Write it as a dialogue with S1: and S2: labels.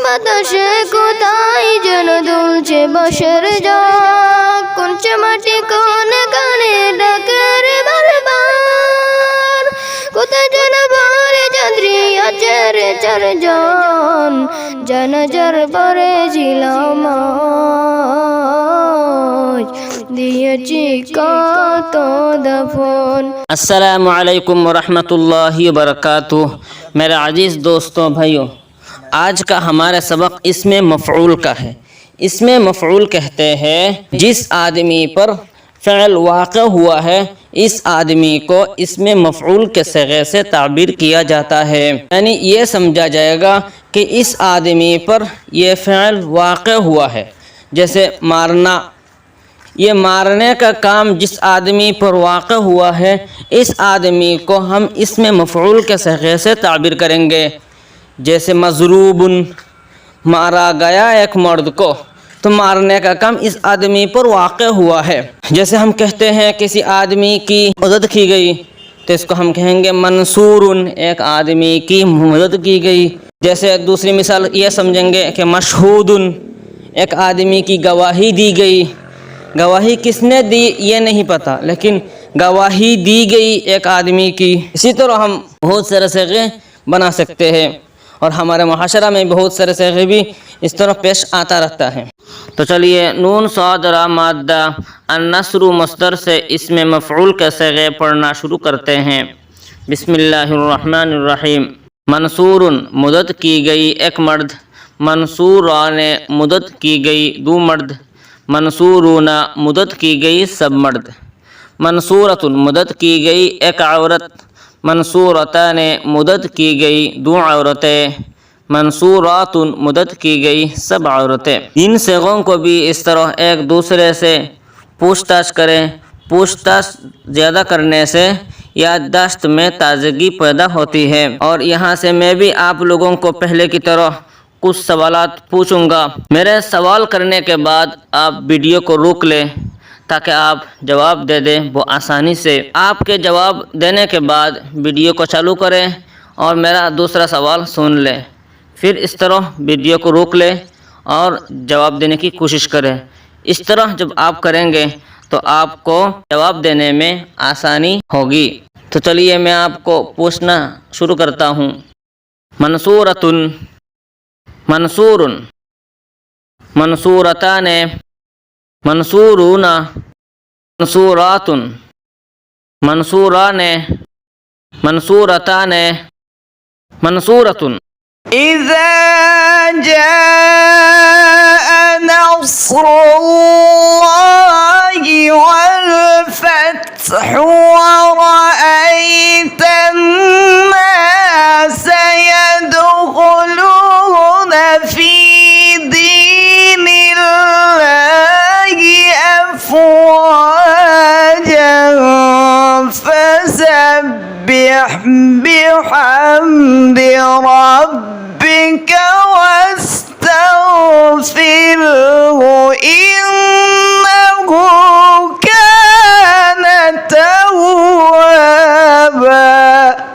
S1: বাতাসে কোথায় যেন দুলছে বাঁশের ঝাঁক, কোনছে মাটি কোন গানে ডাকে রে বারবার, কোথায় যেন ভরে চাঁদরি আছে রে চারজন, জানাজার পরে ছিলাম আজ, দিয়েছি কত দফন।
S2: अस्सलामु अलैकुम वरहमतुल्लाहि वबरकातुह। मेरे अजीज़ दोस्तों भाइयों, आज का हमारा सबक इसमें मफ़ऊल का है। इसमें मफ़ऊल कहते हैं जिस आदमी पर फ़िअल वाक़ हुआ है, इस आदमी को इसमें मफ़ऊल के सिगे से ताबीर किया जाता है। यानी ये समझा जाएगा कि इस आदमी पर ये फ़िअल वाक़ हुआ है। जैसे मारना, ये मारने का काम जिस आदमी पर वाक़ हुआ है, इस आदमी को हम इसमें मफ़ऊल के सिगे से ताबीर करेंगे। जैसे मज़रूबुन, मारा गया एक मर्द को, तो मारने का काम इस आदमी पर वाक़ हुआ है। जैसे हम कहते हैं किसी आदमी की मदद की गई, तो इसको हम कहेंगे मंसूरुन, एक आदमी की मदद की गई। जैसे दूसरी मिसाल ये समझेंगे कि मशहूदुन, एक आदमी की गवाही दी गई। गवाही किसने दी ये नहीं पता, लेकिन गवाही दी गई एक आदमी की। इसी तरह हम बहुत सारे सिगे बना सकते हैं, और हमारे मुहाशरा में बहुत सारे सिगे भी इस तरह पेश आता रहता है। तो चलिए नून साद रा माद्दा अन्नस्रु मस्दर से इसमें मफ़ऊल के सिगे पढ़ना शुरू करते हैं। बिस्मिल्लाहिर्रहमानिर्रहीम। मंसूरुन, मदद की गई एक मर्द। मंसूरान, मदद की गई दो मर्द। मंसूरूना, मदद की गई सब मर्द। मंसूरतुन, मदद की गई एक औरत। मंसूरतान, मदद की गई दो औरतें। मंसूरातुन, मदद की गई सब औरतें। इन सिगों को भी इस तरह एक दूसरे से पूछताछ करें। पूछताछ ज़्यादा करने से याददाश्त में ताज़गी पैदा होती है। और यहाँ से मैं भी आप लोगों को पहले की तरह कुछ सवालात पूछूंगा। मेरे सवाल करने के बाद आप वीडियो को रोक लें ताकि आप जवाब दे दें वो आसानी से। आपके जवाब देने के बाद वीडियो को चालू करें और मेरा दूसरा सवाल सुन लें। फिर इस तरह वीडियो को रोक लें और जवाब देने की कोशिश करें। इस तरह जब आप करेंगे तो आपको जवाब देने में आसानी होगी। तो चलिए मैं आपको पूछना शुरू करता हूँ। मंसूरतुन, मंसूरुन। मंसूरतान, मंसूरूना। मंसूरातुन, मंसूरान। मंसूरतान, मंसूरतुन।
S3: إذا جاء نصر الله والفتح ورأيت الناس يدخلون في دين الله أفواجا فسبح بحمد ربك